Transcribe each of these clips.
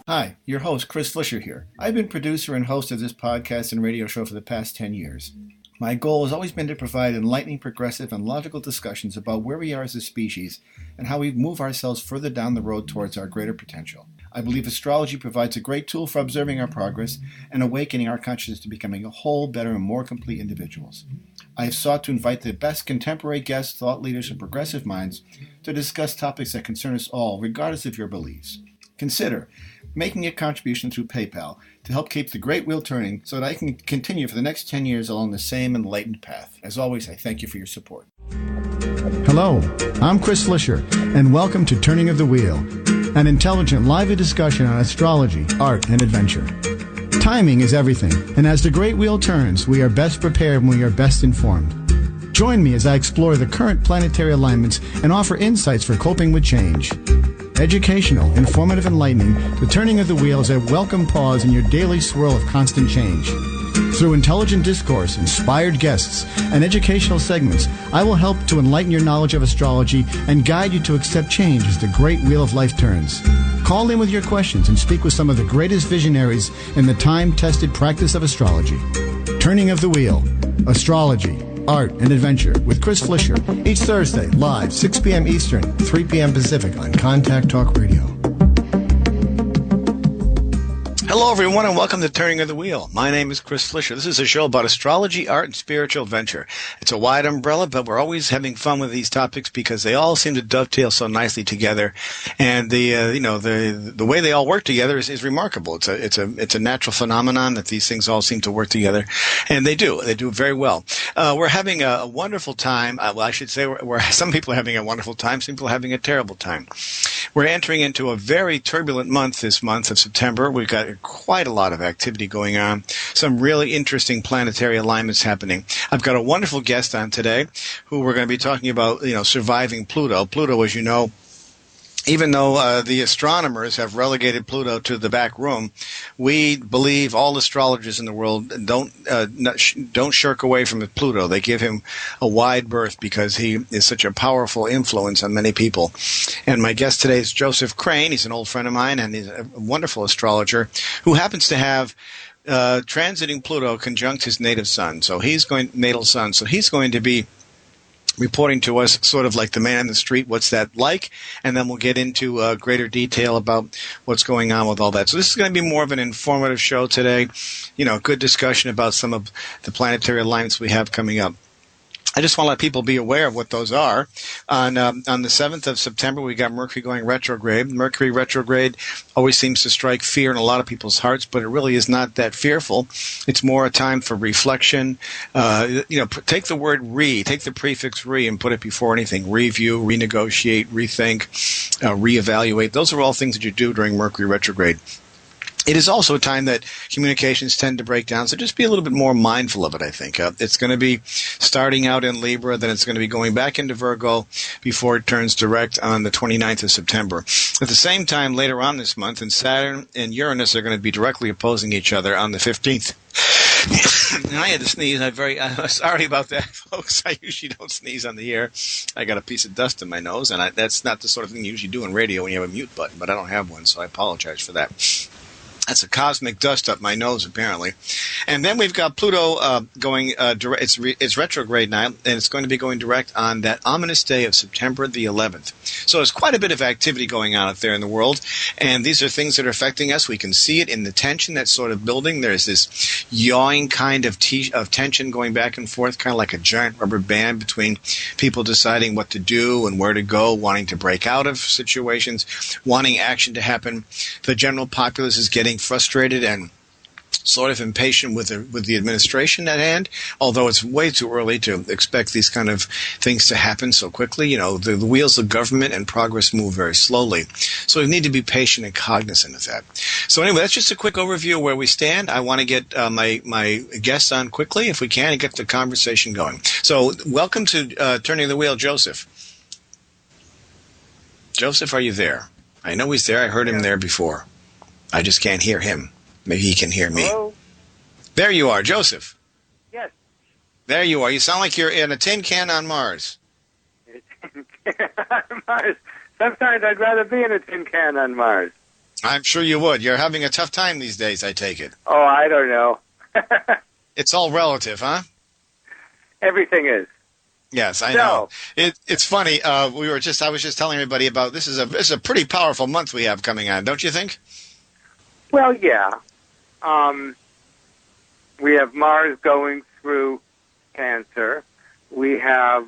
Hi, your host, Chris Flisher here. I've been producer and host of this podcast and radio show for the past 10 years. My goal has always been to provide enlightening, progressive, and logical discussions about where we are as a species and how we move ourselves further down the road towards our greater potential. I believe astrology provides a great tool for observing our progress and awakening our consciousness to becoming a whole, better, and more complete individuals. I have sought to invite the best contemporary guests, thought leaders, and progressive minds to discuss topics that concern us all, regardless of your beliefs. Consider making a contribution through PayPal to help keep the great wheel turning so that I can continue for the next 10 years along the same enlightened path. As always, I thank you for your support. Hello, I'm Chris Flisher, and welcome to Turning of the Wheel, an intelligent, lively discussion on astrology, art, and adventure. Timing is everything, and as the great wheel turns, we are best prepared when we are best informed. Join me as I explore the current planetary alignments and offer insights for coping with change. Educational, informative, enlightening, the Turning of the Wheel is a welcome pause in your daily swirl of constant change. Through intelligent discourse, inspired guests, and educational segments, I will help to enlighten your knowledge of astrology and guide you to accept change as the great wheel of life turns. Call in with your questions and speak with some of the greatest visionaries in the time-tested practice of astrology. Turning of the Wheel, Astrology, Art, and Adventure with Chris Flisher, each Thursday, live, 6 p.m. Eastern, 3 p.m. Pacific on Contact Talk Radio. Hello, everyone, and welcome to Turning of the Wheel. My name is Chris Flisher. This is a show about astrology, art, and spiritual adventure. It's a wide umbrella, but we're always having fun with these topics because they all seem to dovetail so nicely together. And the way they all work together is remarkable. It's a natural phenomenon that these things all seem to work together, and they do very well. We're having a wonderful time. Well, I should say, some people are having a wonderful time. Some people are having a terrible time. We're entering into a very turbulent month this month of September. We've got quite a lot of activity going on. Some really interesting planetary alignments happening. I've got a wonderful guest on today who we're going to be talking about, surviving Pluto. Pluto, as you know, even though the astronomers have relegated Pluto to the back room, we believe all astrologers in the world don't shirk away from Pluto. They give him a wide berth because he is such a powerful influence on many people. And my guest today is Joseph Crane. He's an old friend of mine, and he's a wonderful astrologer who happens to have transiting Pluto conjunct his natal sun. So he's going to be reporting to us sort of like the man in the street, what's that like, and then we'll get into greater detail about what's going on with all that. So this is going to be more of an informative show today, good discussion about some of the planetary alignments we have coming up. I just want to let people be aware of what those are. On the 7th of September, we got Mercury going retrograde. Mercury retrograde always seems to strike fear in a lot of people's hearts, but it really is not that fearful. It's more a time for reflection. Take the word take the prefix re and put it before anything. Review, renegotiate, rethink, reevaluate. Those are all things that you do during Mercury retrograde. It is also a time that communications tend to break down, so just be a little bit more mindful of it, I think. It's going to be starting out in Libra, then it's going to be going back into Virgo before it turns direct on the 29th of September. At the same time, later on this month, and Saturn and Uranus are going to be directly opposing each other on the 15th. And I had to sneeze. I'm sorry about that, folks. I usually don't sneeze on the air. I got a piece of dust in my nose, and that's not the sort of thing you usually do in radio when you have a mute button, but I don't have one, so I apologize for that. That's a cosmic dust up my nose, apparently. And then we've got Pluto going direct. It's retrograde now, and it's going to be going direct on that ominous day of September the 11th. So there's quite a bit of activity going on out there in the world, and these are things that are affecting us. We can see it in the tension that's sort of building. There's this yawing kind of tension going back and forth, kind of like a giant rubber band between people deciding what to do and where to go, wanting to break out of situations, wanting action to happen. The general populace is getting frustrated and sort of impatient with the administration at hand, although it's way too early to expect these kind of things to happen so quickly. The wheels of government and progress move very slowly. So we need to be patient and cognizant of that. So anyway, that's just a quick overview of where we stand. I want to get my guests on quickly, if we can, and get the conversation going. So welcome to Turning the Wheel, Joseph. Joseph, are you there? I know he's there. I heard him there before. I just can't hear him. Maybe he can hear me. Hello? There you are, Joseph. Yes. There you are. You sound like you're in a tin can on Mars. Mars. Sometimes I'd rather be in a tin can on Mars. I'm sure you would. You're having a tough time these days, I take it. Oh, I don't know. It's all relative, huh? Everything is. Yes, I know. It's funny. I was just telling everybody about this is a pretty powerful month we have coming on, don't you think? Well, yeah. We have Mars going through Cancer. We have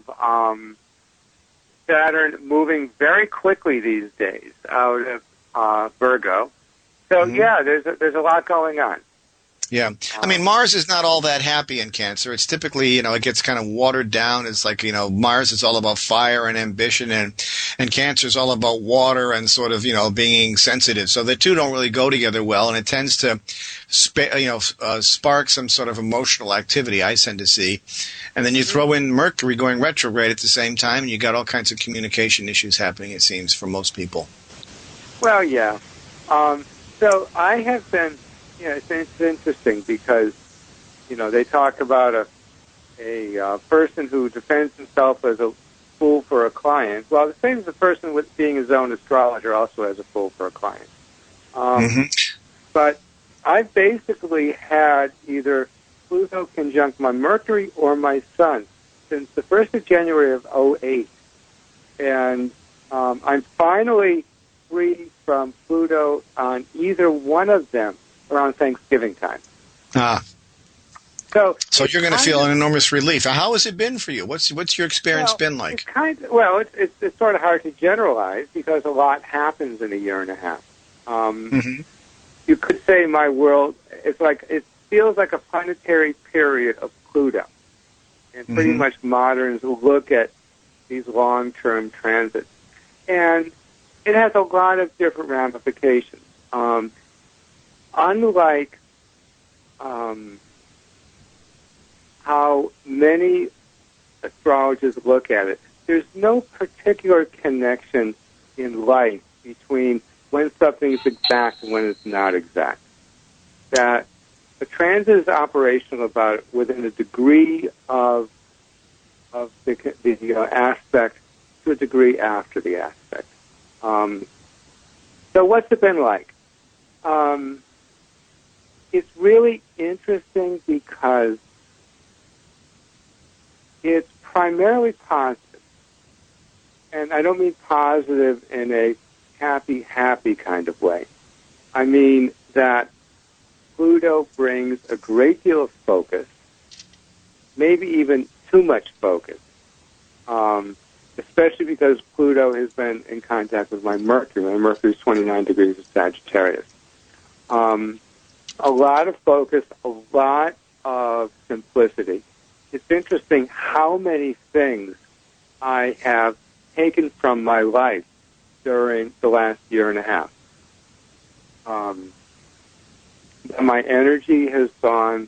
Saturn moving very quickly these days out of Virgo. So yeah, there's a lot going on. Yeah. I mean, Mars is not all that happy in Cancer. It's typically, it gets kind of watered down. It's like, Mars is all about fire and ambition, and Cancer is all about water and sort of, being sensitive. So the two don't really go together well, and it tends to, spark some sort of emotional activity, I tend to see. And then you throw in Mercury going retrograde at the same time, and you got all kinds of communication issues happening, it seems, for most people. Well, yeah. So I have been... Yeah, it's interesting because, they talk about a person who defends himself as a fool for a client. Well, the same as the person with being his own astrologer also as a fool for a client. But I've basically had either Pluto conjunct my Mercury or my Sun since the 1st of January of 2008. And I'm finally free from Pluto on either one of them around Thanksgiving time. So you're going to feel an enormous relief. How has it been for you? What's your experience been like? It's sort of hard to generalize because a lot happens in a year and a half. You could say my world, it feels like a planetary period of Pluto. And pretty much moderns look at these long-term transits. And it has a lot of different ramifications. Unlike how many astrologers look at it, there's no particular connection in life between when something is exact and when it's not exact. That the transit is operational about it within a degree of the aspect to a degree after the aspect. So what's it been like? It's really interesting because it's primarily positive. And I don't mean positive in a happy kind of way. I mean that Pluto brings a great deal of focus, maybe even too much focus, especially because Pluto has been in contact with my Mercury. My Mercury is 29 degrees of Sagittarius. A lot of focus, a lot of simplicity. It's interesting how many things I have taken from my life during the last year and a half. My energy has gone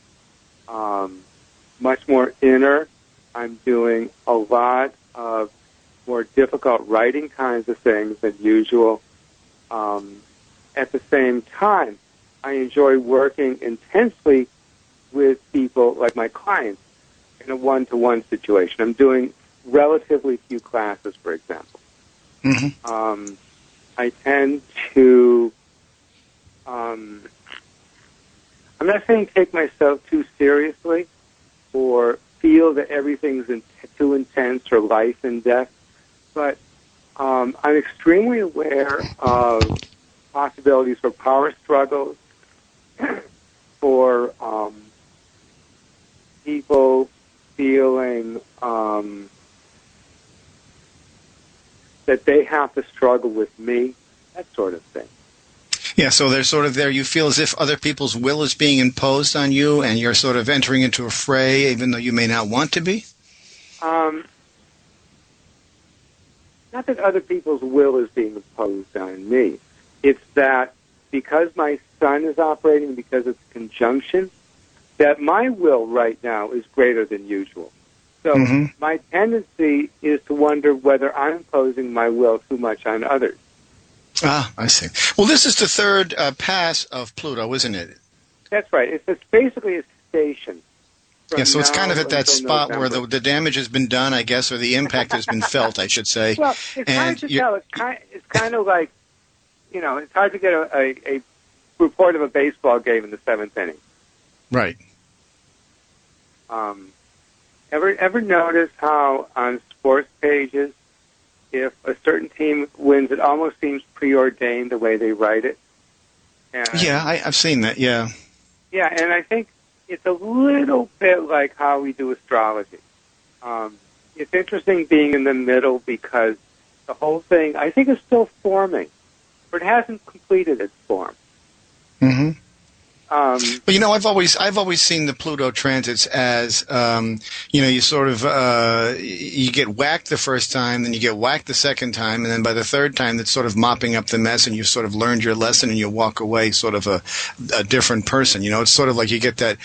much more inner. I'm doing a lot of more difficult writing kinds of things than usual. At the same time, I enjoy working intensely with people like my clients in a one-to-one situation. I'm doing relatively few classes, for example. I tend to, I'm not saying take myself too seriously or feel that everything's too intense or life and death, but I'm extremely aware of possibilities for power struggles, for people feeling that they have to struggle with me, that sort of thing. Yeah, so there's sort of there, you feel as if other people's will is being imposed on you and you're sort of entering into a fray even though you may not want to be? Not that other people's will is being imposed on me. It's that because my sun is operating, because it's conjunction, that my will right now is greater than usual. So my tendency is to wonder whether I'm imposing my will too much on others. Ah, I see. Well, this is the third pass of Pluto, isn't it? That's right. It's basically a station. Yeah, so it's kind of at that spot November. Where the damage has been done, I guess, or the impact has been felt, I should say. Well, it's hard to tell. It's kind of like it's hard to get a report of a baseball game in the seventh inning. Right. Ever notice how on sports pages, if a certain team wins, it almost seems preordained the way they write it? And, yeah, I've seen that, yeah. Yeah, and I think it's a little bit like how we do astrology. It's interesting being in the middle because the whole thing, I think, is still forming, but it hasn't completed its form. Mm-hmm. But I've always seen the Pluto transits as you sort of you get whacked the first time, then you get whacked the second time, and then by the third time, it's sort of mopping up the mess, and you've sort of learned your lesson, and you walk away sort of a different person. It's sort of like you get that.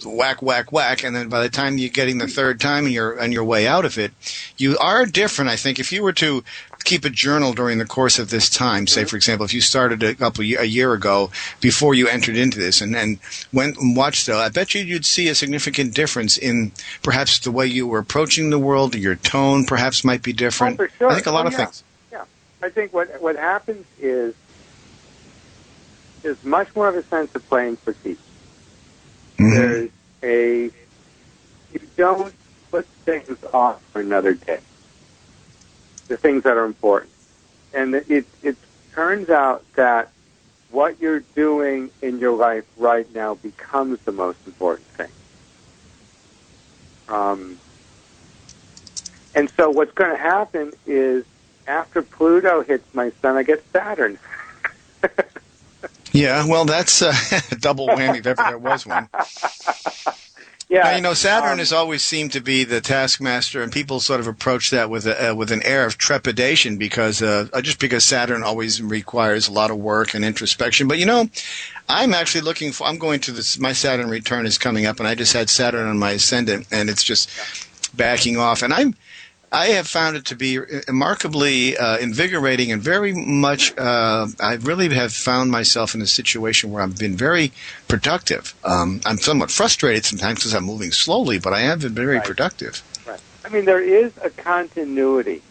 Whack, whack, whack, and then by the time you're getting the third time and you're on your way out of it, you are different. I think if you were to keep a journal during the course of this time, say for example, if you started a year ago before you entered into this, and went and watched it, I bet you'd see a significant difference in perhaps the way you were approaching the world. Your tone perhaps might be different. Oh, for sure. I think a lot of things. Yeah, I think what happens is there's much more of a sense of playing for keeps. Mm-hmm. You don't put things off for another day, the things that are important. And it turns out that what you're doing in your life right now becomes the most important thing. And so what's going to happen is after Pluto hits my sun, I get Saturn. Yeah, well, that's a double whammy if ever there was one. Yeah, now, Saturn has always seemed to be the taskmaster, and people sort of approach that with an air of trepidation because Saturn always requires a lot of work and introspection. But I'm actually I'm going to this. My Saturn return is coming up, and I just had Saturn on my ascendant, and it's just backing off, and I have found it to be remarkably invigorating and very much, I really have found myself in a situation where I've been very productive. I'm somewhat frustrated sometimes because I'm moving slowly, but I have been very productive. Right. I mean, there is a continuity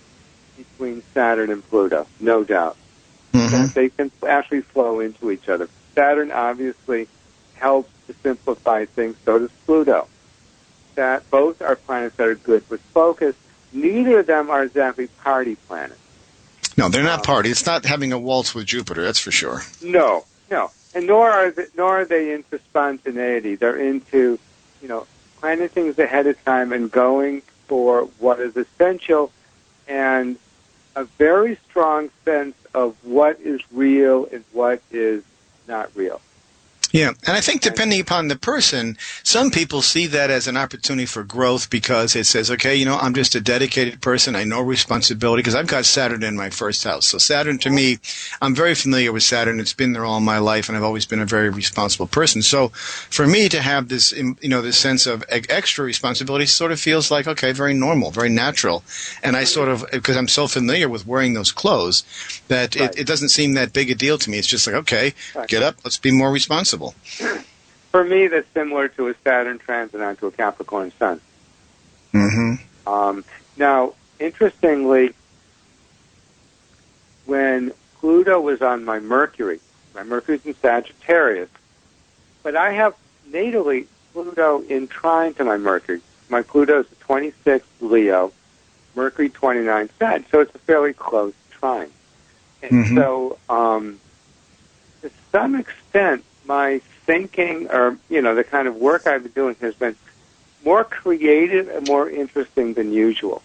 between Saturn and Pluto, no doubt. Mm-hmm. They can actually flow into each other. Saturn obviously helps to simplify things, so does Pluto. That both are planets that are good with focus. Neither of them are exactly party planets. No, they're not party. It's not having a waltz with Jupiter, that's for sure. No. And nor are they into spontaneity. They're into, planning things ahead of time and going for what is essential and a very strong sense of what is real and what is not real. Yeah, and I think depending upon the person, some people see that as an opportunity for growth because it says, okay, I'm just a dedicated person. I know responsibility because I've got Saturn in my first house. So Saturn, to me, I'm very familiar with Saturn. It's been there all my life, and I've always been a very responsible person. So for me to have this, this sense of extra responsibility sort of feels like, okay, very normal, very natural. And I sort of, because I'm so familiar with wearing those clothes, that it doesn't seem that big a deal to me. It's just like, okay, get up, let's be more responsible. For me, that's similar to a Saturn transit onto a Capricorn sun. Mm-hmm. Now, interestingly, when Pluto was on my Mercury's in Sagittarius, but I have natally Pluto in trine to my Mercury. My Pluto's 26th Leo, Mercury 29 Sag, so it's a fairly close trine. And so, to some extent, my thinking or, the kind of work I've been doing has been more creative and more interesting than usual.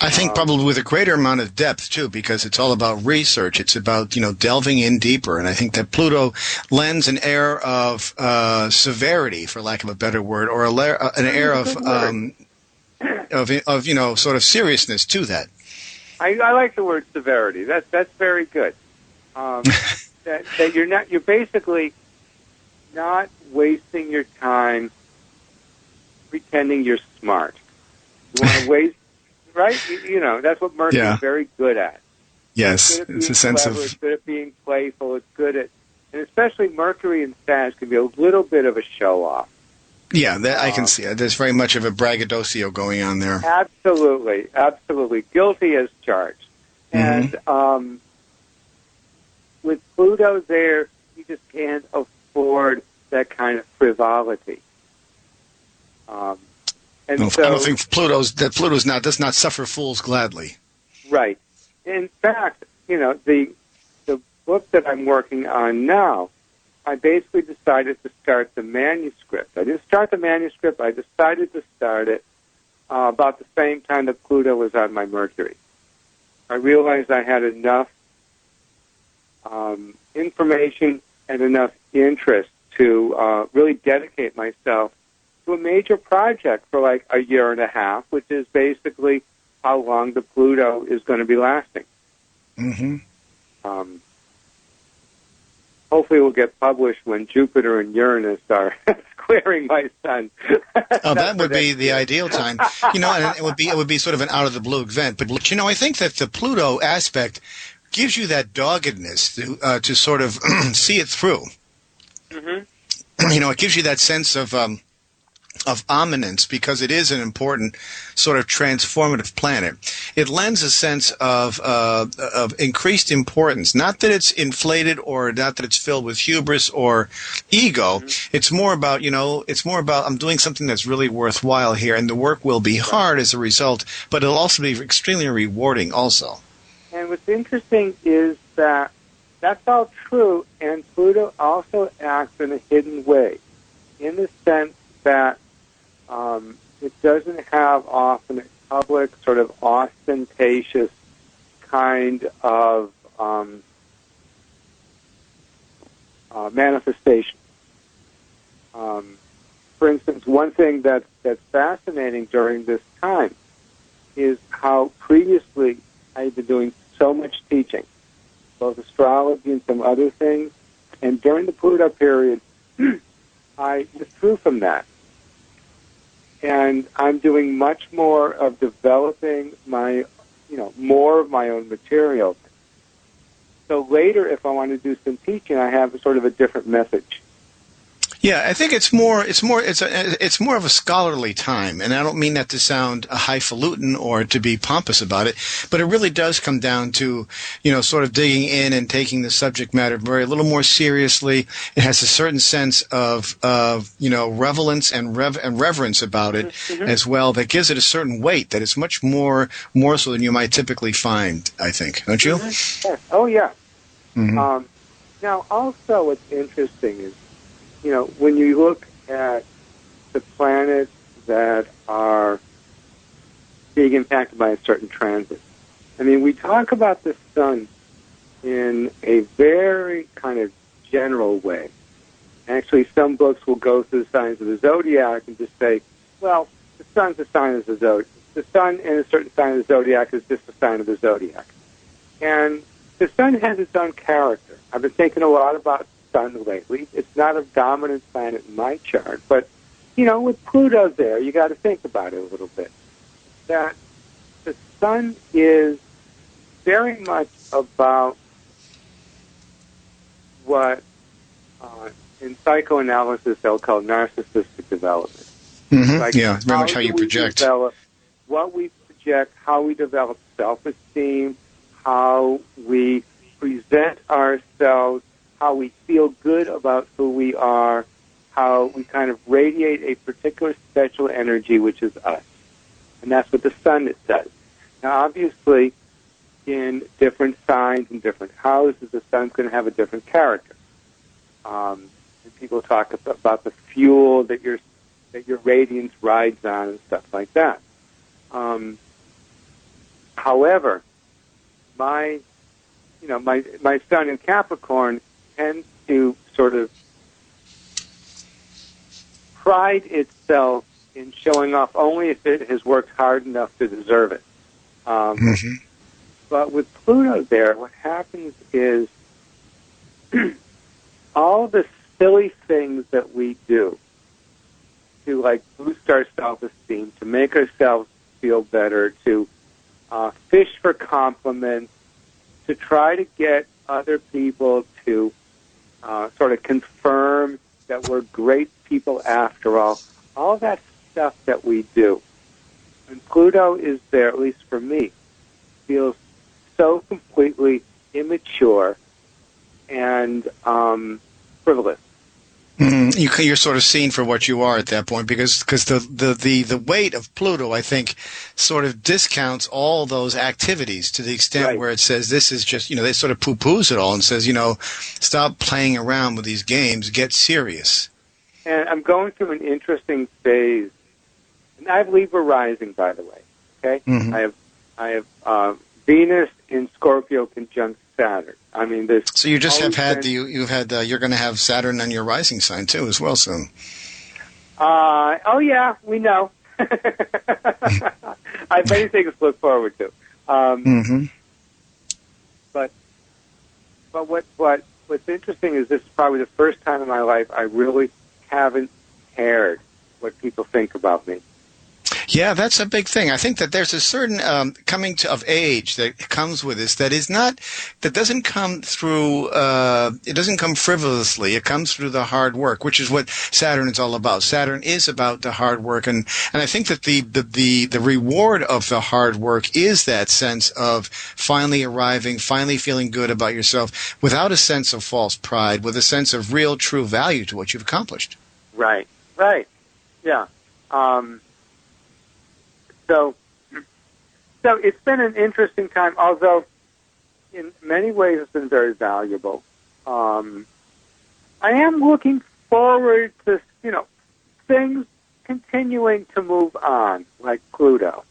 I think probably with a greater amount of depth, too, because it's all about research. It's about, delving in deeper. And I think that Pluto lends an air of severity, for lack of a better word, or an air of sort of seriousness to that. I like the word severity. That's very good. That you're basically not wasting your time pretending you're smart. You want to waste, right? That's what Mercury is very good at. Yes, it's a sense clever, it's good at being playful. It's good at, and especially Mercury and Sag can be a little bit of a show-off. Yeah, I can see it. There's very much of a braggadocio going on there. Absolutely. Guilty as charged. And with Pluto there, you just can't afford that kind of frivolity. And I don't think Pluto's does not suffer fools gladly. Right. In fact, the book that I'm working on now, I basically decided to start the manuscript. I didn't start the manuscript. I decided to start it about the same time that Pluto was on my Mercury. I realized I had enough information and enough interest to really dedicate myself to a major project for like a year and a half, which is basically how long the Pluto is going to be lasting. Mm-hmm. Hopefully it will get published when Jupiter and Uranus are squaring my sun. Oh, that would be the ideal time. And it would be sort of an out of the blue event. But I think that the Pluto aspect gives you that doggedness to sort of see it through. Mm-hmm. It gives you that sense of ominence because it is an important sort of transformative planet. It lends a sense of increased importance. Not that it's inflated or not that it's filled with hubris or ego. Mm-hmm. It's more about I'm doing something that's really worthwhile here, and the work will be hard as a result, but it'll also be extremely rewarding also. And what's interesting is that that's all true, and Pluto also acts in a hidden way, in the sense that it doesn't have often a public, sort of ostentatious kind of manifestation. For instance, one thing that's fascinating during this time is how previously I had been doing so much teaching, both astrology and some other things, and during the Pluto period, I withdrew from that. And I'm doing much more of developing more of my own material. So later, if I want to do some teaching, I have sort of a different message. Yeah, I think it's more of a scholarly time, and I don't mean that to sound highfalutin or to be pompous about it, but it really does come down to, sort of digging in and taking the subject matter a little more seriously. It has a certain sense of relevance and reverence about it as well that gives it a certain weight that is much more so than you might typically find, I think. Don't you? Mm-hmm. Yes. Oh, yeah. Mm-hmm. Now, also what's interesting is, when you look at the planets that are being impacted by a certain transit, we talk about the sun in a very kind of general way. Actually, some books will go through the signs of the zodiac and just say, well, the sun's a sign of the zodiac. The sun in a certain sign of the zodiac is just a sign of the zodiac. And the sun has its own character. I've been thinking a lot about sun lately. It's not a dominant planet in my chart, but with Pluto there, you got to think about it a little bit. That the sun is very much about what in psychoanalysis they'll call narcissistic development. Mm-hmm. Like very much how you project. What we project, how we develop self-esteem, how we present ourselves, how we feel good about who we are, how we kind of radiate a particular special energy, which is us. And that's what the sun does. Now, obviously, in different signs and different houses, the sun's going to have a different character. And people talk about the fuel that your radiance rides on and stuff like that. However, my sun in Capricorn tends to sort of pride itself in showing off only if it has worked hard enough to deserve it. But with Pluto there, what happens is all the silly things that we do to boost our self-esteem, to make ourselves feel better, to fish for compliments, to try to get other people to sort of confirm that we're great people after all that stuff that we do. When Pluto is there, at least for me, feels so completely immature and frivolous. You're sort of seen for what you are at that point, because the weight of Pluto, I think, sort of discounts all those activities to the extent where it says this is just, they sort of poo-poos it all and says, stop playing around with these games, get serious. And I'm going through an interesting phase. And I have Libra rising, by the way. Okay, I have Venus in Scorpio conjunct Saturn. I mean, this. So you just have had you're going to have Saturn on your rising sign too, as well soon. Oh yeah, we know. I have many things to look forward to. But what's interesting is this is probably the first time in my life I really haven't cared what people think about me. Yeah, that's a big thing. I think that there's a certain coming of age that comes with this that doesn't come through, it doesn't come frivolously. It comes through the hard work, which is what Saturn is all about. Saturn is about the hard work, and I think that the reward of the hard work is that sense of finally arriving, finally feeling good about yourself, without a sense of false pride, with a sense of real, true value to what you've accomplished. Right, yeah. So it's been an interesting time, although in many ways it's been very valuable. I am looking forward to, things continuing to move on, like Pluto,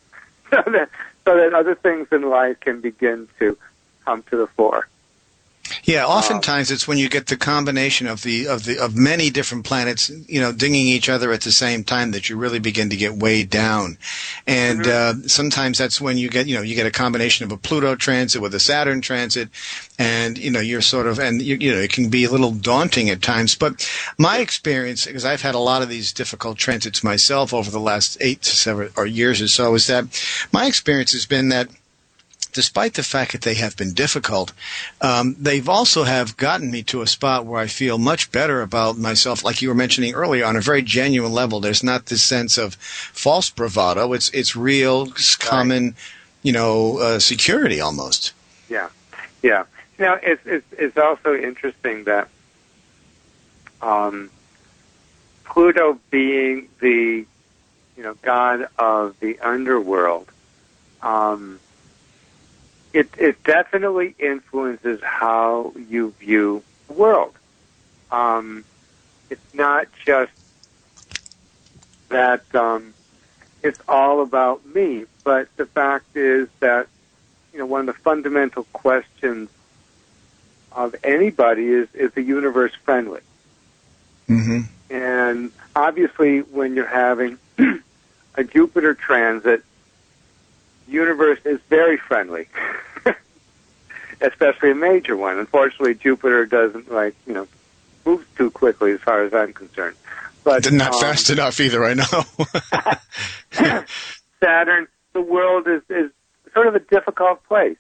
so that other things in life can begin to come to the fore. Yeah, oftentimes it's when you get the combination of many different planets, dinging each other at the same time that you really begin to get weighed down. And sometimes that's when you get a combination of a Pluto transit with a Saturn transit, and you're sort of, and it can be a little daunting at times. But my experience, because I've had a lot of these difficult transits myself over the last 8 to 7 years or so, is that my experience has been that despite the fact that they have been difficult, they've also have gotten me to a spot where I feel much better about myself, like you were mentioning earlier, on a very genuine level. There's not this sense of false bravado. It's real, common, security almost. Yeah. It's also interesting that Pluto being the god of the underworld, it definitely influences how you view the world. It's not just that it's all about me, but the fact is that one of the fundamental questions of anybody is the universe friendly? And obviously, when you're having a Jupiter transit, the universe is very friendly, especially a major one. Unfortunately, Jupiter doesn't moves too quickly as far as I'm concerned. But not fast enough either, I know. Saturn, the world is sort of a difficult place.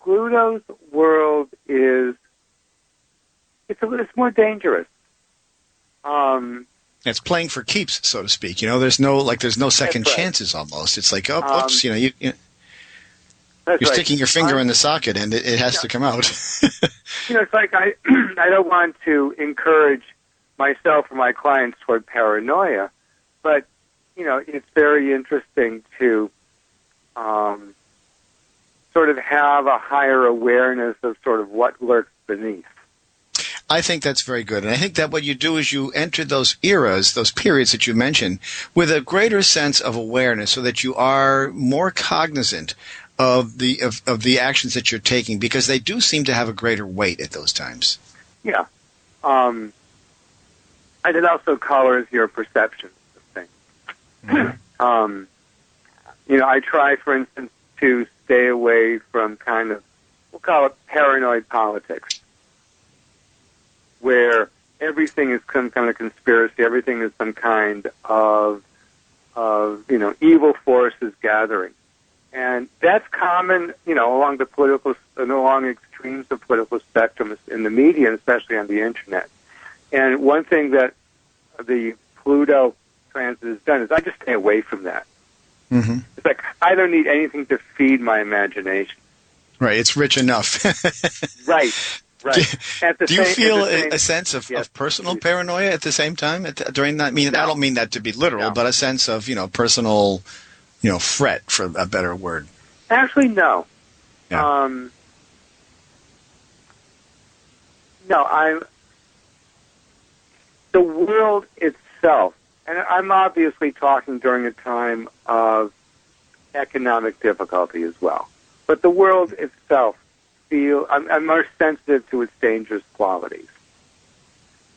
Pluto's world it's more dangerous. It's playing for keeps, so to speak. There's no second chances almost. It's like, oops, you're sticking your finger in the socket and it has to come out. It's like I don't want to encourage myself or my clients toward paranoia, but it's very interesting to sort of have a higher awareness of sort of what lurks beneath. I think that's very good. And I think that what you do is you enter those eras, those periods that you mentioned, with a greater sense of awareness so that you are more cognizant of the actions that you're taking, because they do seem to have a greater weight at those times. Yeah. And it also colors your perceptions of things. I try, for instance, to stay away from kind of, we'll call it paranoid politics, where everything is some kind of conspiracy, everything is some kind of evil forces gathering. And that's common, along along extremes of political spectrum in the media, and especially on the internet. And one thing that the Pluto transit has done is I just stay away from that. It's like I don't need anything to feed my imagination. Right, it's rich enough. Right. Right. Do you feel a sense of personal paranoia at the same time during that? I mean, I don't mean that to be literal, but a sense of, personal, fret, for a better word. Actually, no. Yeah. No, the world itself, and I'm obviously talking during a time of economic difficulty as well, but the world itself, I'm more sensitive to its dangerous qualities,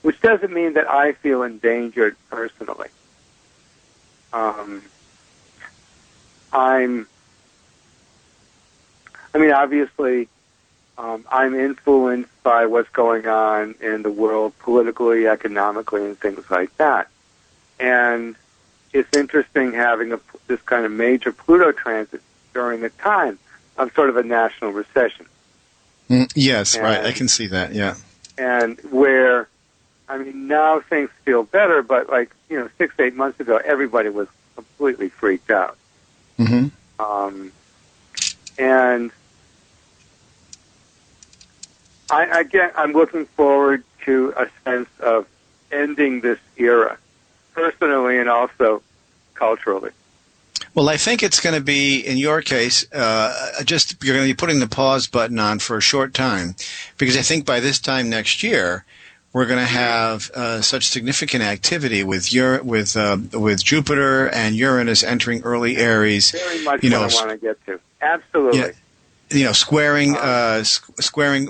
which doesn't mean that I feel endangered personally. Obviously, I'm influenced by what's going on in the world politically, economically, and things like that. And it's interesting having this kind of major Pluto transit during the time of sort of a national recession. Yes, right. I can see that, yeah. And where, now things feel better, but 6-8 months ago, everybody was completely freaked out. Mm-hmm. And I'm looking forward to a sense of ending this era, personally and also culturally. Well, I think it's going to be, in your case, you're going to be putting the pause button on for a short time, because I think by this time next year, we're going to have such significant activity with Jupiter and Uranus entering early Aries. Very much what I want to get to. Absolutely. Yeah. Squaring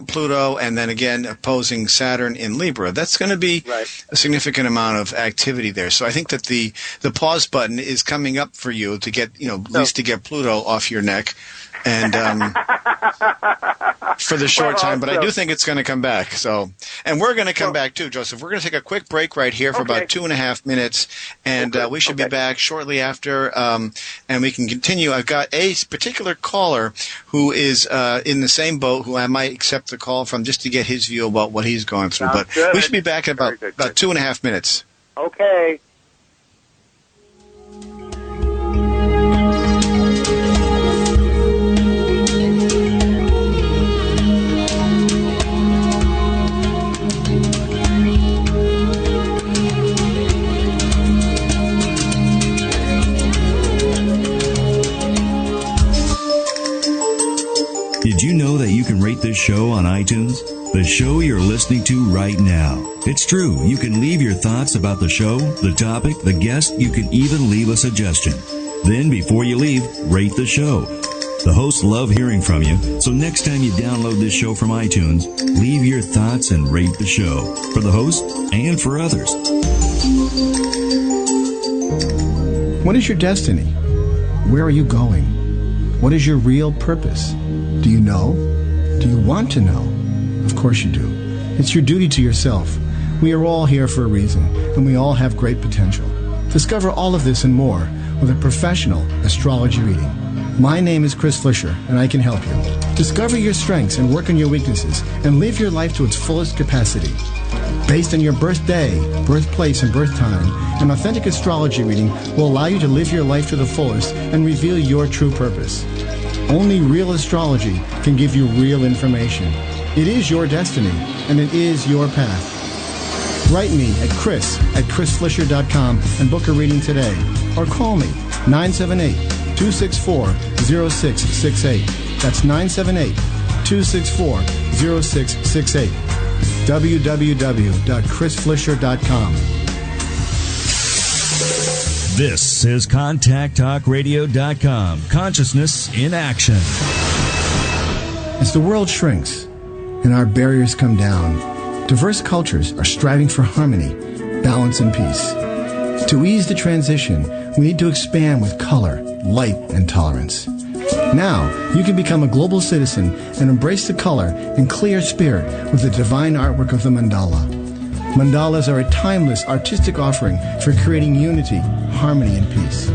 Pluto, and then again opposing Saturn in Libra. That's going to be a significant amount of activity there. So I think that the pause button is coming up for you to get, at least to get Pluto off your neck, and for the short time. But I do think it's going to come back. So, and we're going to come back too, Joseph. We're going to take a quick break right here for about 2.5 minutes, and we should be back shortly after, and we can continue. I've got a particular caller who is in the same boat, who I might accept the call from just to get his view about what he's going through. Sounds but good. We should be back in about 2.5 minutes. Okay. Did you know that you can rate this show on iTunes? The show you're listening to right now. It's true. You can leave your thoughts about the show, the topic, the guest. You can even leave a suggestion. Then, before you leave, rate the show. The hosts love hearing from you, so next time you download this show from iTunes, leave your thoughts and rate the show, for the host and for others. What is your destiny? Where are you going? What is your real purpose? Do you know? Do you want to know? Of course you do. It's your duty to yourself. We are all here for a reason, and we all have great potential. Discover all of this and more with a professional astrology reading. My name is Chris Flisher, and I can help you. Discover your strengths and work on your weaknesses, and live your life to its fullest capacity. Based on your birthday, birthplace, and birth time, an authentic astrology reading will allow you to live your life to the fullest and reveal your true purpose. Only real astrology can give you real information. It is your destiny, and it is your path. Write me at chris@chrisflisher.com and book a reading today. Or call me, 978-264-0668. That's 978-264-0668. www.chrisflisher.com. This is ContactTalkRadio.com. Consciousness in action. As the world shrinks and our barriers come down, diverse cultures are striving for harmony, balance, and peace. To ease the transition, we need to expand with color, light, and tolerance. Now, you can become a global citizen and embrace the color and clear spirit with the divine artwork of the mandala. Mandalas are a timeless artistic offering for creating unity, harmony, and peace.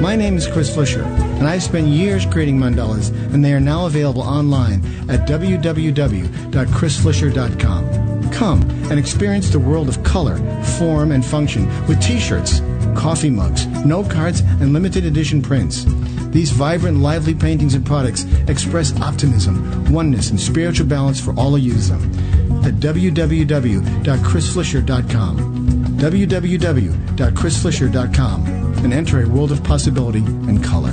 My name is Chris Flisher, and I've spent years creating mandalas, and they are now available online at www.chrisflisher.com. Come and experience the world of color, form, and function with t-shirts, coffee mugs, note cards, and limited edition prints. These vibrant, lively paintings and products express optimism, oneness, and spiritual balance for all who use them. at www.chrisflisher.com. www.chrisflisher.com, and enter a world of possibility and color.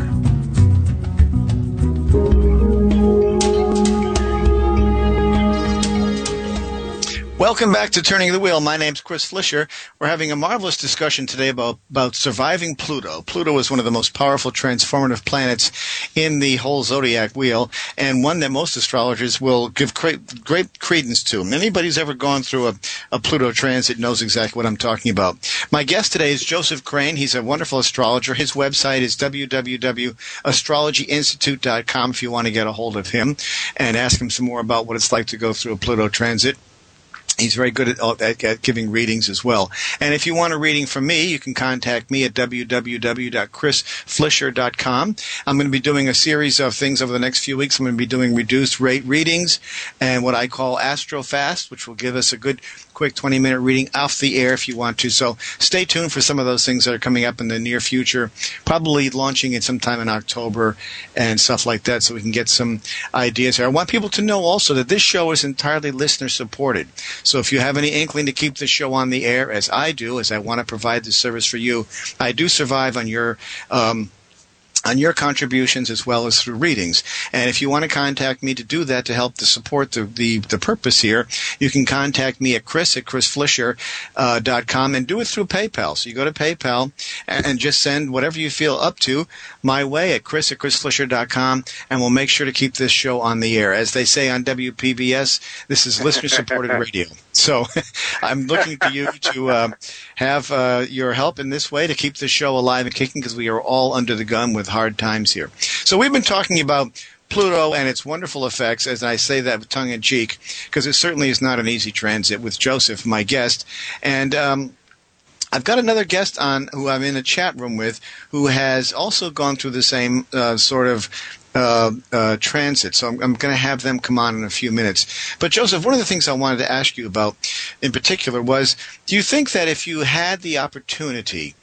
Welcome back to Turning the Wheel. My name's Chris Flisher. We're having a marvelous discussion today about surviving Pluto. Pluto is one of the most powerful transformative planets in the whole zodiac wheel, and one that most astrologers will give great credence to. Anybody who's ever gone through a Pluto transit knows exactly what I'm talking about. My guest today is Joseph Crane. He's a wonderful astrologer. His website is www.astrologyinstitute.com if you want to get a hold of him and ask him some more about what it's like to go through a Pluto transit. He's very good at giving readings as well. And if you want a reading from me, you can contact me at www.chrisflisher.com. I'm going to be doing a series of things over the next few weeks. I'm going to be doing reduced rate readings and what I call Astro Fast, which will give us a good quick 20-minute reading off the air if you want to. So stay tuned for some of those things that are coming up in the near future, probably launching it sometime in October and stuff like that, so we can get some ideas here. I want people to know also that this show is entirely listener-supported. So if you have any inkling to keep the show on the air, as I do, as I want to provide this service for you, I do survive on your contributions as well as through readings. And if you want to contact me to do that, to help to support the purpose here, you can contact me at chrisflisher.com and do it through PayPal. So you go to PayPal and just send whatever you feel up to my way at chrisflisher.com, and we'll make sure to keep this show on the air. As they say on WPBS, this is listener-supported radio. So I'm looking to you to have your help in this way to keep the show alive and kicking, because we are all under the gun with hard times here. So we've been talking about Pluto and its wonderful effects, as I say that with tongue-in-cheek, because it certainly is not an easy transit, with Joseph, my guest. And I've got another guest on who I'm in a chat room with who has also gone through the same sort of transit. So I'm going to have them come on in a few minutes. But Joseph, one of the things I wanted to ask you about in particular was, do you think that if you had the opportunity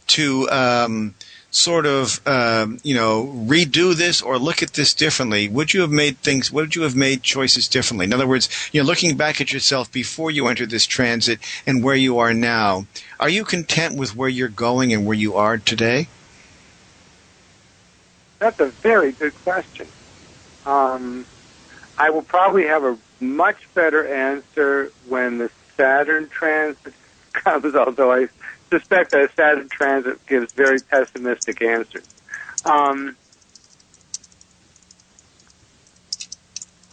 to redo this or look at this differently, would you have made choices differently? In other words, looking back at yourself before you entered this transit and where you are now, are you content with where you're going and where you are today? That's a very good question. I will probably have a much better answer when the Saturn transit comes, although I suspect that a Saturn transit gives very pessimistic answers. I'm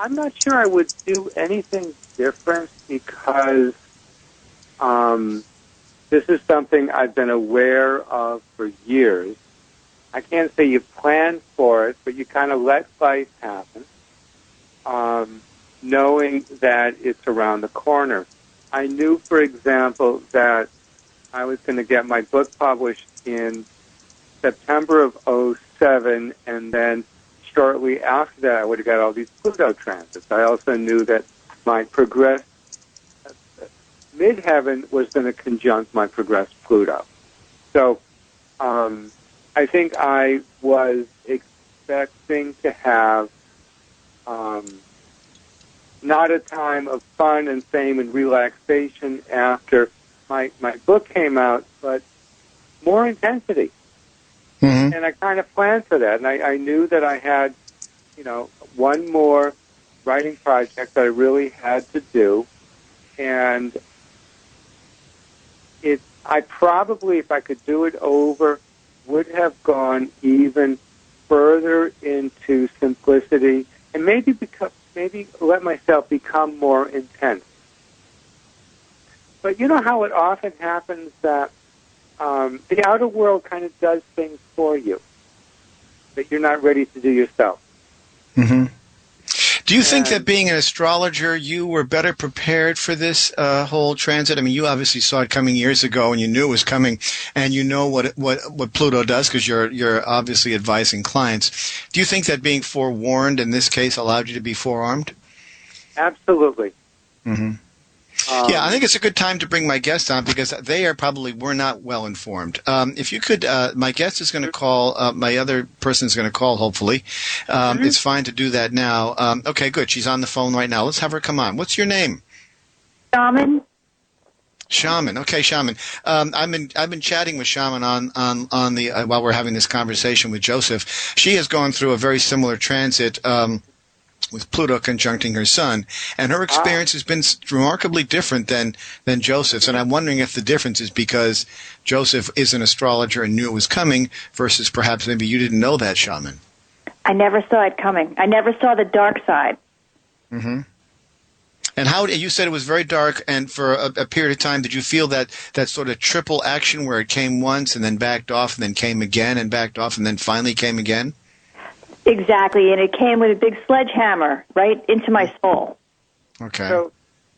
not sure I would do anything different, because this is something I've been aware of for years. I can't say you plan for it, but you kind of let life happen, knowing that it's around the corner. I knew, for example, that I was going to get my book published in September of 2007, and then shortly after that I would have got all these Pluto transits. I also knew that my progress midheaven was going to conjunct my progressed Pluto. So I think I was expecting to have not a time of fun and fame and relaxation after my book came out, but more intensity. Mm-hmm. And I kind of planned for that. And I knew that I had, one more writing project that I really had to do. And I probably, if I could do it over, would have gone even further into simplicity and maybe let myself become more intense. But you know how it often happens that the outer world kind of does things for you that you're not ready to do yourself. Mm-hmm. Do you think that being an astrologer, you were better prepared for this whole transit? I mean, you obviously saw it coming years ago, and you knew it was coming, and you know what Pluto does because you're obviously advising clients. Do you think that being forewarned in this case allowed you to be forearmed? Absolutely. Mm-hmm. Yeah, I think it's a good time to bring my guest on because were not well informed. If you could, my guest is going to call, my other person is going to call, hopefully. Mm-hmm. It's fine to do that now. Okay, good. She's on the phone right now. Let's have her come on. What's your name? Shaman. Shaman. Okay, Shaman. I've been chatting with Shaman on the while we're having this conversation with Joseph. She has gone through a very similar transit with Pluto conjuncting her sun, and her experience has been remarkably different than Joseph's. And I'm wondering if the difference is because Joseph is an astrologer and knew it was coming, versus perhaps maybe you didn't know that, Shaman. I never saw it coming. I never saw the dark side. Mm-hmm. And how you said it was very dark, and for a period of time, did you feel that sort of triple action where it came once and then backed off and then came again and backed off and then finally came again? Exactly, and it came with a big sledgehammer right into my soul. Okay. So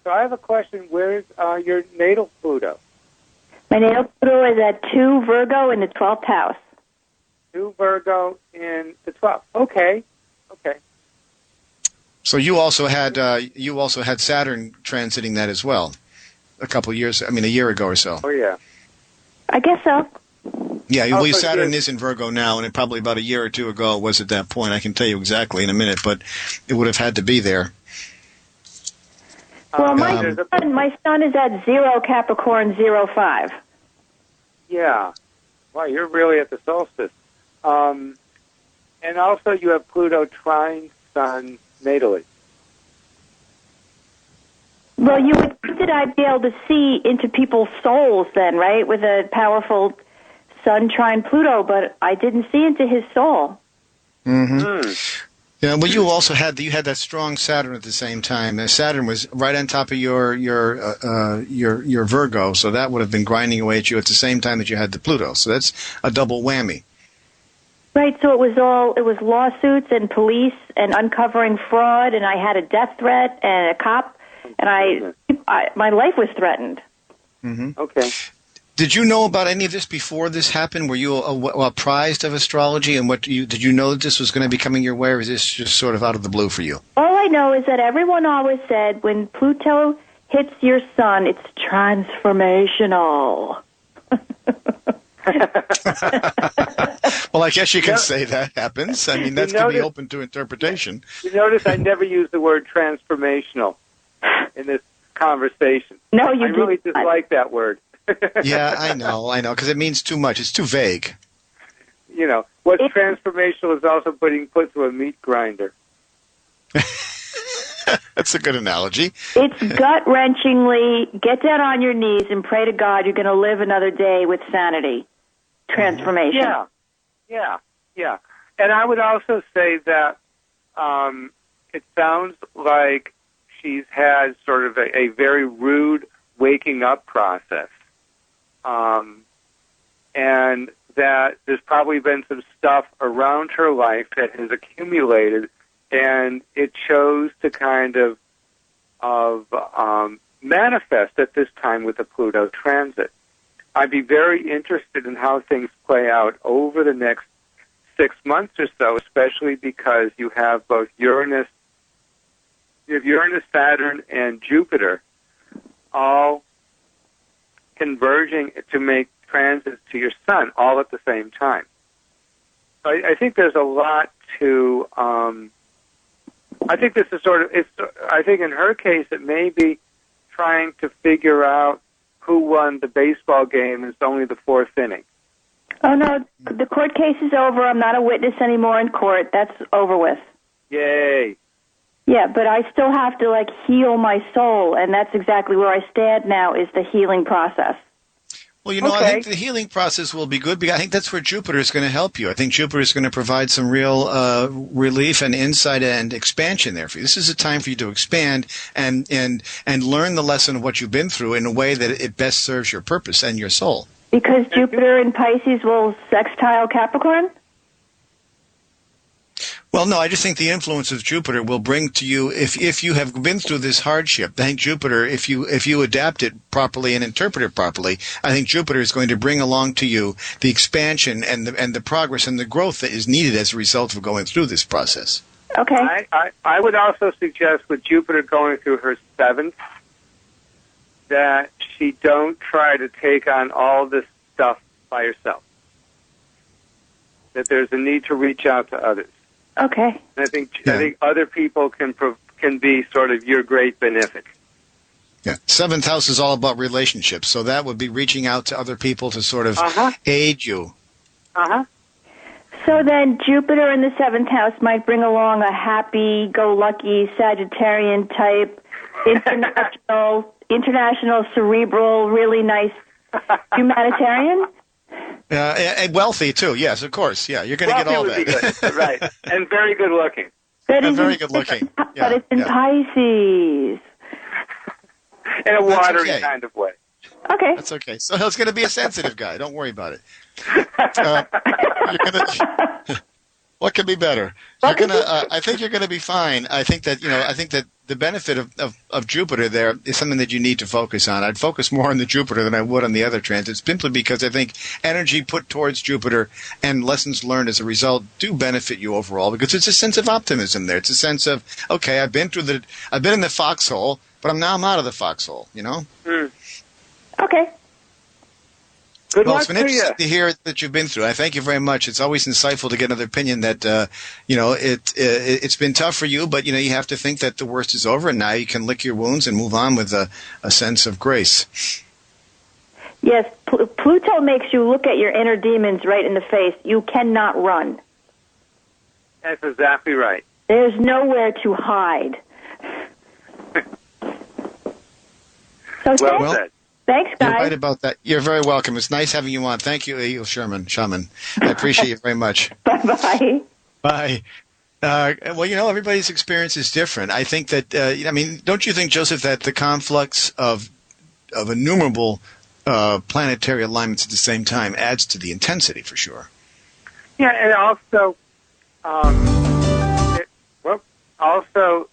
I have a question. Where's your natal Pluto? My natal Pluto is at 2 Virgo in the 12th house. 2 Virgo in the 12th. Okay. So you also had Saturn transiting that as well, a year ago or so. Oh yeah. I guess so. Yeah, Saturn is in Virgo now, and it probably about a year or two ago it was at that point. I can tell you exactly in a minute, but it would have had to be there. Well, my sun is at 0 Capricorn 05. Yeah. Wow, you're really at the solstice. And also you have Pluto trine Sun natally. Well, you would think that I'd be able to see into people's souls then, right, with a powerful Sun trine Pluto, but I didn't see into his soul. Mm-hmm. Yeah, well, you also had that strong Saturn at the same time. Saturn was right on top of your Virgo, so that would have been grinding away at you at the same time that you had the Pluto. So that's a double whammy. Right, so it was lawsuits and police and uncovering fraud, and I had a death threat and a cop, and my life was threatened. Mm-hmm. Okay. Did you know about any of this before this happened? Were you apprised of astrology, and did you know that this was going to be coming your way, or is this just sort of out of the blue for you? All I know is that everyone always said when Pluto hits your sun, it's transformational. Well, I guess you can say that happens. I mean, that's going to be open to interpretation. You notice I never use the word transformational in this conversation. No, you I really dislike that word. Yeah, I know, because it means too much. It's too vague. You know, what's transformational is also putting through a meat grinder. That's a good analogy. It's gut-wrenchingly, get down on your knees and pray to God you're going to live another day with sanity. Transformation. Yeah. And I would also say that it sounds like she's had sort of a very rude waking up process. And that there's probably been some stuff around her life that has accumulated, and it chose to kind of manifest at this time with the Pluto transit. I'd be very interested in how things play out over the next 6 months or so, especially because you have both Uranus, Saturn, and Jupiter all converging to make transits to your sun all at the same time. So I think there's a lot to. I think this is sort of. I think in her case, it may be trying to figure out who won the baseball game. It's only the 4th inning. Oh no, the court case is over. I'm not a witness anymore in court. That's over with. Yay. Yeah, but I still have to heal my soul, and that's exactly where I stand now, is the healing process. Well, I think the healing process will be good, because I think that's where Jupiter is going to help you. I think Jupiter is going to provide some real relief and insight and expansion there for you. This is a time for you to expand and learn the lesson of what you've been through in a way that it best serves your purpose and your soul. Because Jupiter in Pisces will sextile Capricorn? Well, no, I just think the influence of Jupiter will bring to you, if you have been through this hardship, I think Jupiter, if you adapt it properly and interpret it properly, I think Jupiter is going to bring along to you the expansion and the progress and the growth that is needed as a result of going through this process. Okay. I would also suggest with Jupiter going through her 7th, that she don't try to take on all this stuff by herself. That there's a need to reach out to others. Okay. And I think other people can be sort of your great benefic. Yeah. Seventh house is all about relationships, so that would be reaching out to other people to sort of aid you. So then Jupiter in the 7th house might bring along a happy-go-lucky Sagittarian type, international, cerebral, really nice humanitarian? And wealthy, too. Yes, of course. Yeah, you're going to get all that. Would be good. Right. And very good looking. And very good looking. Yeah, but it's in Pisces. In a watery kind of way. Okay. That's okay. So it's going to be a sensitive guy. Don't worry about it. What could be better? I think you're going to be fine. I think that the benefit of Jupiter there is something that you need to focus on. I'd focus more on the Jupiter than I would on the other transits, simply because I think energy put towards Jupiter and lessons learned as a result do benefit you overall, because it's a sense of optimism there. It's a sense of, okay, I've been in the foxhole, but I'm out of the foxhole, you know? Okay. Good well, luck it's been to interesting you. to hear that you've been through. I thank you very much. It's always insightful to get another opinion that, it's been tough for you, but, you have to think that the worst is over, and now you can lick your wounds and move on with a sense of grace. Yes, Pluto makes you look at your inner demons right in the face. You cannot run. That's exactly right. There's nowhere to hide. So Well said. Thanks, guys. You're right about that. You're very welcome. It's nice having you on. Thank you, Eagle Shaman. I appreciate you very much. Bye-bye. Bye. Well, everybody's experience is different. I think that, don't you think, Joseph, that the conflux of innumerable planetary alignments at the same time adds to the intensity, for sure? Yeah, and also, also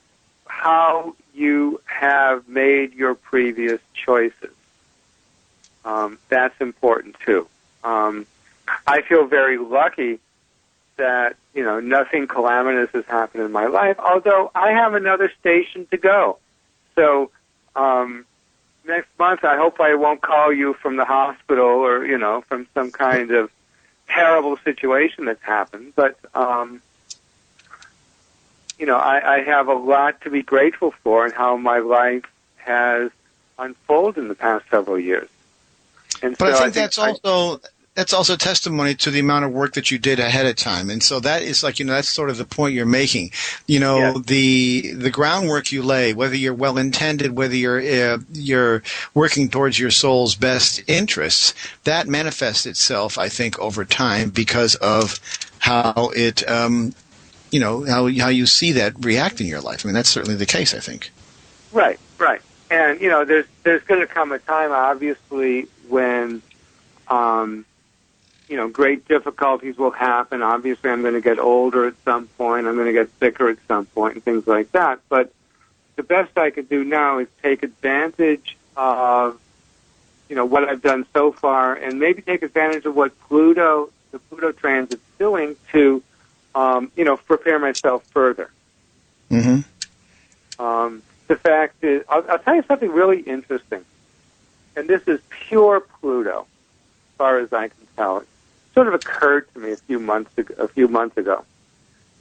how you have made your previous choices. That's important too. I feel very lucky that nothing calamitous has happened in my life. Although I have another station to go, so next month I hope I won't call you from the hospital or from some kind of terrible situation that's happened. But I have a lot to be grateful for in how my life has unfolded in the past several years. And but so I think that's also testimony to the amount of work that you did ahead of time. And so that is that's sort of the point you're making. The groundwork you lay, whether you're well-intended, whether you're working towards your soul's best interests, that manifests itself, I think, over time because of how it, how you see that react in your life. I mean, that's certainly the case, I think. Right. And, there's going to come a time, obviously, when, great difficulties will happen. Obviously, I'm going to get older at some point. I'm going to get sicker at some point and things like that. But the best I could do now is take advantage of, what I've done so far and maybe take advantage of what the Pluto transit's doing to, prepare myself further. Mm-hmm. The fact is, I'll tell you something really interesting, and this is pure Pluto, as far as I can tell. It sort of occurred to me a few months ago,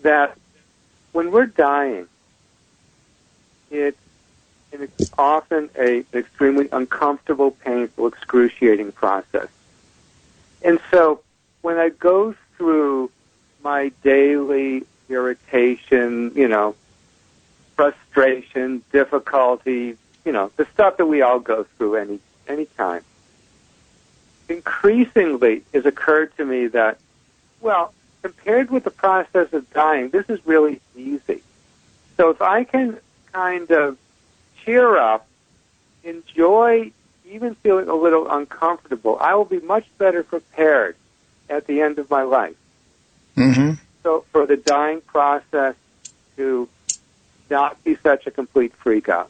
that when we're dying, it's often an extremely uncomfortable, painful, excruciating process. And so when I go through my daily irritation, frustration, difficulty, the stuff that we all go through any time. Increasingly, it's occurred to me that, compared with the process of dying, this is really easy. So if I can kind of cheer up, enjoy even feeling a little uncomfortable, I will be much better prepared at the end of my life. Mm-hmm. So for the dying process to not be such a complete freak out.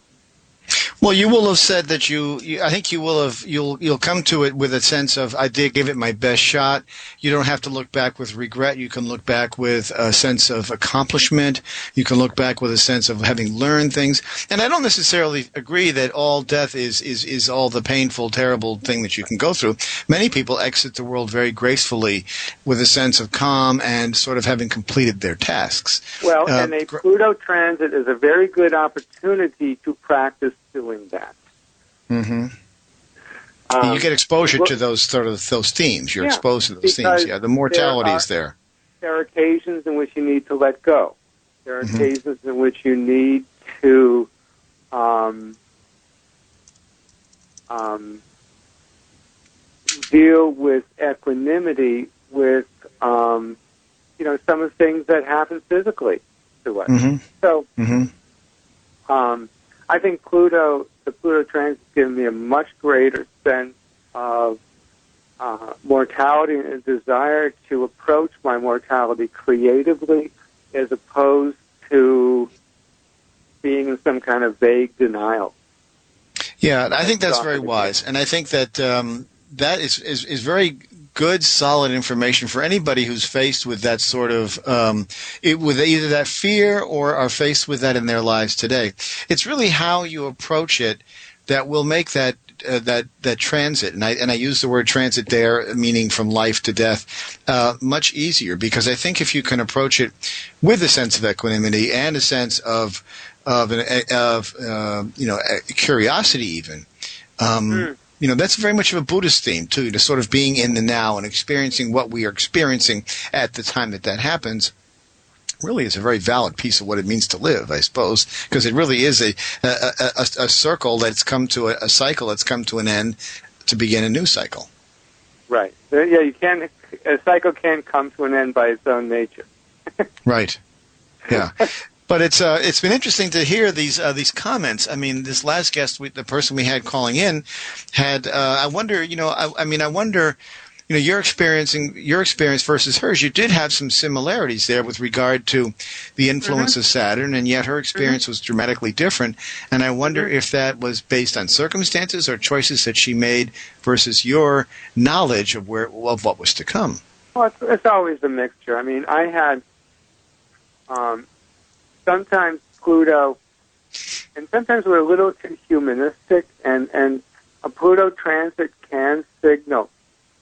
Well, you will have said that I think you'll come to it with a sense of, I did give it my best shot. You don't have to look back with regret. You can look back with a sense of accomplishment. You can look back with a sense of having learned things. And I don't necessarily agree that all death is all the painful, terrible thing that you can go through. Many people exit the world very gracefully with a sense of calm and sort of having completed their tasks. Well, and a Pluto transit is a very good opportunity to practice doing that. Mm-hmm. You get exposure to those themes. You're exposed to those themes. Yeah, the mortality is there. There are occasions in which you need to let go. There are occasions in which you need to deal with equanimity with some of the things that happen physically to us. Mm-hmm. So I think the Pluto transit has given me a much greater sense of mortality and a desire to approach my mortality creatively as opposed to being in some kind of vague denial. Yeah, I think that's very wise. And I think that that is very good, solid information for anybody who's faced with that sort of, with either that fear or are faced with that in their lives today. It's really how you approach it that will make that transit, and I use the word transit there, meaning from life to death, much easier, because I think if you can approach it with a sense of equanimity and a sense of curiosity even, that's very much of a Buddhist theme too, to sort of being in the now and experiencing what we are experiencing at the time that happens. Really is a very valid piece of what it means to live, I suppose, because it really is a circle that's come to a cycle that's come to an end to begin a new cycle. Right. Yeah, a cycle can't come to an end by its own nature. Right. Yeah. But it's been interesting to hear these comments. I mean, this last guest, the person we had calling in, had. I wonder. I wonder. Your experience versus hers. You did have some similarities there with regard to the influence of Saturn, and yet her experience was dramatically different. And I wonder if that was based on circumstances or choices that she made versus your knowledge of what was to come. Well, it's always a mixture. I mean, I had. Sometimes Pluto, and sometimes we're a little too humanistic, and a Pluto transit can signal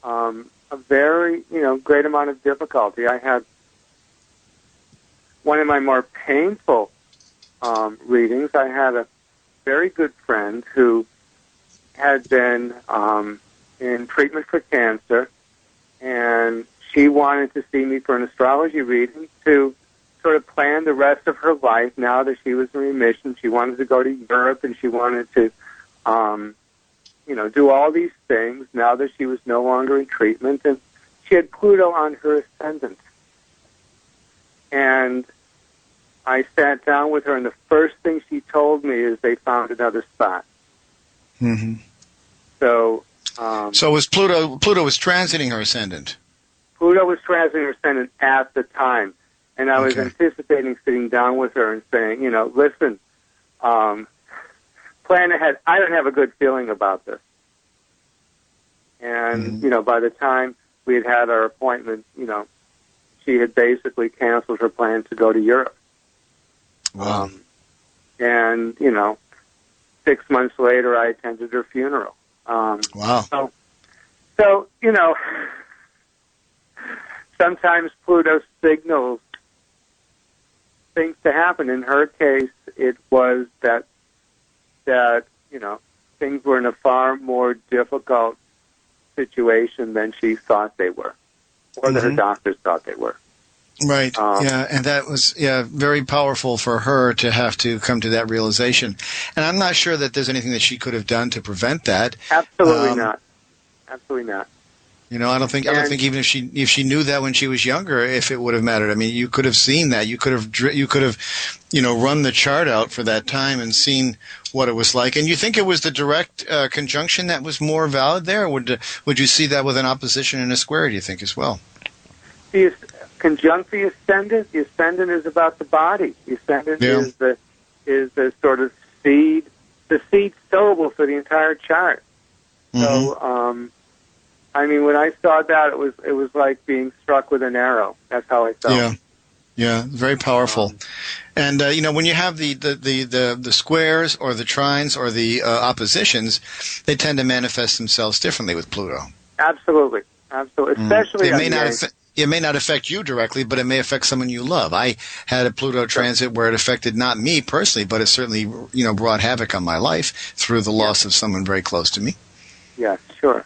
a very, great amount of difficulty. I had one of my more painful readings. I had a very good friend who had been in treatment for cancer, and she wanted to see me for an astrology reading to sort of plan the rest of her life now that she was in remission. She wanted to go to Europe, and she wanted to, do all these things now that she was no longer in treatment. And she had Pluto on her ascendant. And I sat down with her, and the first thing she told me is they found another spot. Mm-hmm. So was Pluto was transiting her ascendant? Pluto was transiting her ascendant at the time. And I was anticipating sitting down with her and saying, listen, plan ahead. I don't have a good feeling about this. And, by the time we had our appointment, she had basically canceled her plan to go to Europe. Wow. And, 6 months later, I attended her funeral. Wow. So, sometimes Pluto signals things to happen. In her case, it was that things were in a far more difficult situation than she thought they were, or that her doctors thought they were. Right. And that was very powerful for her to have to come to that realization. And I'm not sure that there's anything that she could have done to prevent that. Absolutely not. Absolutely not. I don't think even if she knew that when she was younger, if it would have mattered. I mean, you could have seen that. You could have run the chart out for that time and seen what it was like. And you think it was the direct conjunction that was more valid there? Or would you see that with an opposition and a square, do you think, as well? The conjunct the ascendant. The ascendant is about the body. The ascendant is the sort of seed, the seed syllable for the entire chart. So, when I saw that, it was like being struck with an arrow. That's how I felt. Yeah, very powerful. And when you have the squares or the trines or the oppositions, they tend to manifest themselves differently with Pluto. Absolutely. Especially they may not. it may not affect you directly, but it may affect someone you love. I had a Pluto transit where it affected not me personally, but it certainly, brought havoc on my life through the loss of someone very close to me. Yeah, sure.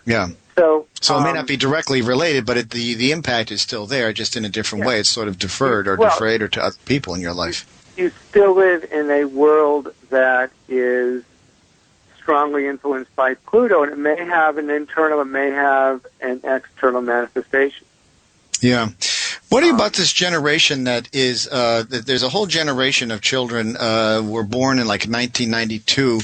Yeah. So it may not be directly related, but the impact is still there, just in a different way. It's sort of deferred or defrayed or to other people in your life. You still live in a world that is strongly influenced by Pluto, and it may have an internal, it may have an external manifestation. Yeah. What do you about this generation that is, there's a whole generation of children were born in like 1992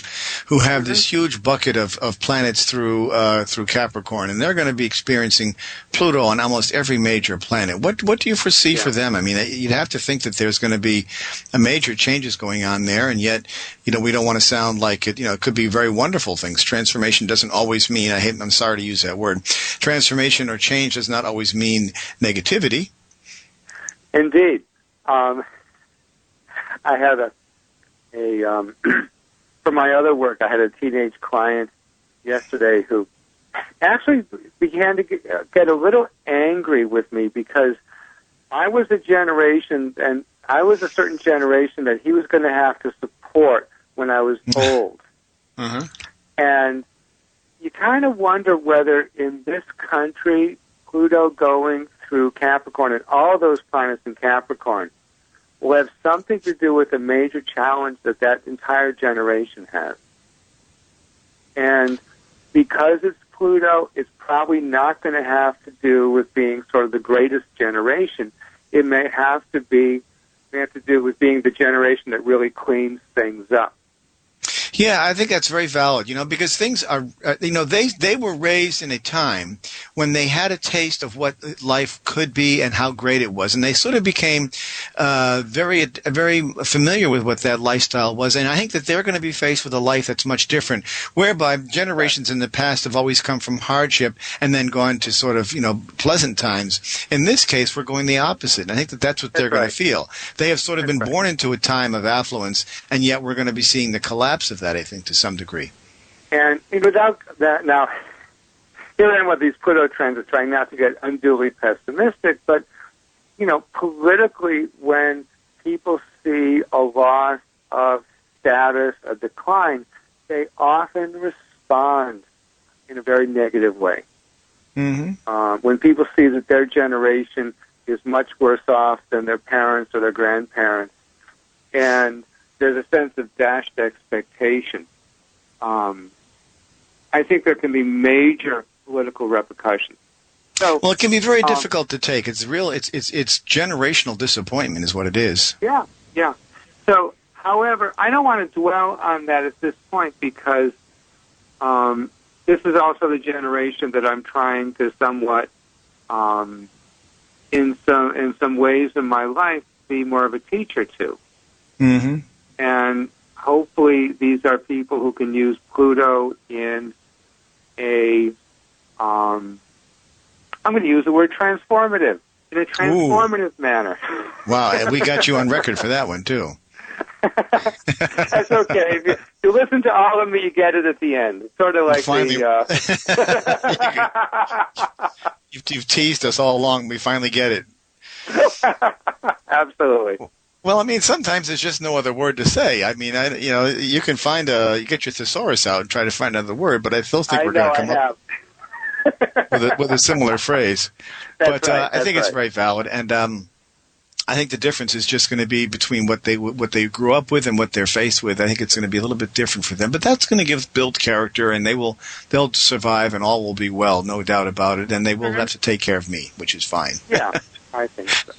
who have this huge bucket of planets through Capricorn, and they're going to be experiencing Pluto on almost every major planet. What do you foresee for them? I mean, you'd have to think that there's going to be a major changes going on there, and yet, we don't want to sound like it, it could be very wonderful things. Transformation doesn't always mean, I'm sorry to use that word, transformation or change does not always mean negativity. Indeed. I had for my other work, I had a teenage client yesterday who actually began to get a little angry with me because I was a generation, and I was a certain generation that he was going to have to support when I was old. And you kind of wonder whether in this country, Pluto going through Capricorn and all those planets in Capricorn will have something to do with a major challenge that entire generation has. And because it's Pluto, it's probably not going to have to do with being sort of the greatest generation. It may have to do with being the generation that really cleans things up. Yeah, I think that's very valid, because things are, they were raised in a time when they had a taste of what life could be and how great it was. And they sort of became very familiar with what that lifestyle was. And I think that they're going to be faced with a life that's much different, whereby generations in the past have always come from hardship and then gone to sort of, pleasant times. In this case, we're going the opposite. And I think that that's what they're going to feel. They have sort of been born into a time of affluence, and yet we're going to be seeing the collapse of that, I think, to some degree. And without that, now, here I am with these Pluto transits, trying not to get unduly pessimistic, but, politically, when people see a loss of status, a decline, they often respond in a very negative way. When people see that their generation is much worse off than their parents or their grandparents, and there's a sense of dashed expectation, I think there can be major political repercussions. So, well, it can be very difficult to take. It's generational disappointment is what it is. Yeah. So, however, I don't want to dwell on that at this point because this is also the generation that I'm trying to somewhat, in some ways in my life, be more of a teacher to. And hopefully these are people who can use Pluto in I'm going to use the word transformative, in a transformative manner. Wow, and we got you on record for that one, too. That's okay. If you listen to all of me, you get it at the end. It's sort of like You've teased us all along. We finally get it. Absolutely. Well, I mean, sometimes there's just no other word to say. I mean, you can find you get your thesaurus out and try to find another word, but I still think we're going to come up with a similar phrase. But I think it's very valid, and I think the difference is just going to be between what they grew up with and what they're faced with. I think it's going to be a little bit different for them, but that's going to build character, and they'll survive, and all will be well, no doubt about it. And they will have to take care of me, which is fine. Yeah, I think so.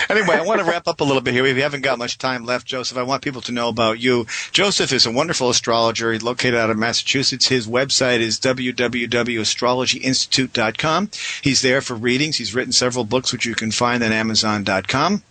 Anyway, I want to wrap up a little bit here. We haven't got much time left, Joseph. I want people to know about you. Joseph is a wonderful astrologer. He's located out of Massachusetts. His website is www.astrologyinstitute.com. He's there for readings. He's written several books, which you can find on Amazon.com.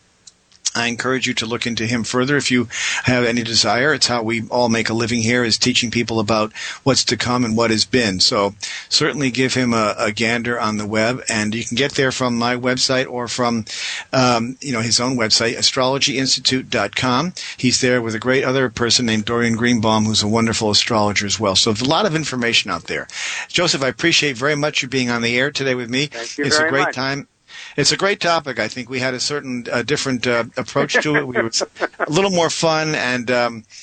I encourage you to look into him further if you have any desire. It's how we all make a living here, is teaching people about what's to come and what has been. So certainly give him a gander on the web, and you can get there from my website or from his own website, astrologyinstitute.com. He's there with a great other person named Dorian Greenbaum, who's a wonderful astrologer as well. So there's a lot of information out there. Joseph, I appreciate very much you being on the air today with me. Thank you it's very a great much. time. It's a great topic. I think we had a certain different approach to it. It was a little more fun, and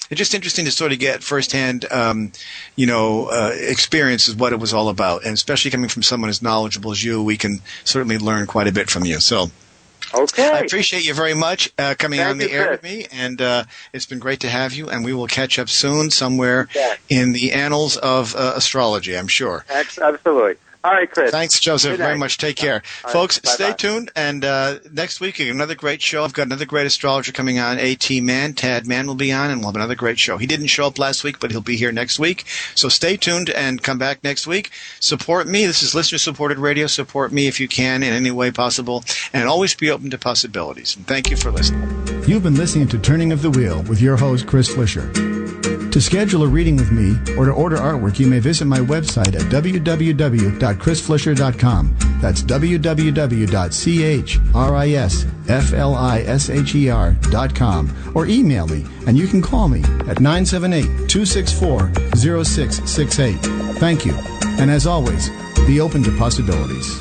it's just interesting to sort of get firsthand, experience of what it was all about. And especially coming from someone as knowledgeable as you, we can certainly learn quite a bit from you. So Okay. I appreciate you very much coming on the Thank you, air Chris. with me, and it's been great to have you, and we will catch up soon somewhere Yeah. in the annals of astrology, I'm sure. Absolutely. All right, Chris. Thanks, Joseph, Good very night. much. Take care. All right, Folks, bye-bye. stay tuned, and next week, another great show. I've got another great astrologer coming on, A.T. Mann. Tad Mann will be on, and we'll have another great show. He didn't show up last week, but he'll be here next week. So stay tuned and come back next week. Support me. This is listener-supported radio. Support me if you can in any way possible, and always be open to possibilities. And thank you for listening. You've been listening to Turning of the Wheel with your host, Chris Flisher. To schedule a reading with me or to order artwork, you may visit my website at www.chrisflisher.com. That's www.chrisflisher.com. Or email me, and you can call me at 978-264-0668. Thank you. And as always, be open to possibilities.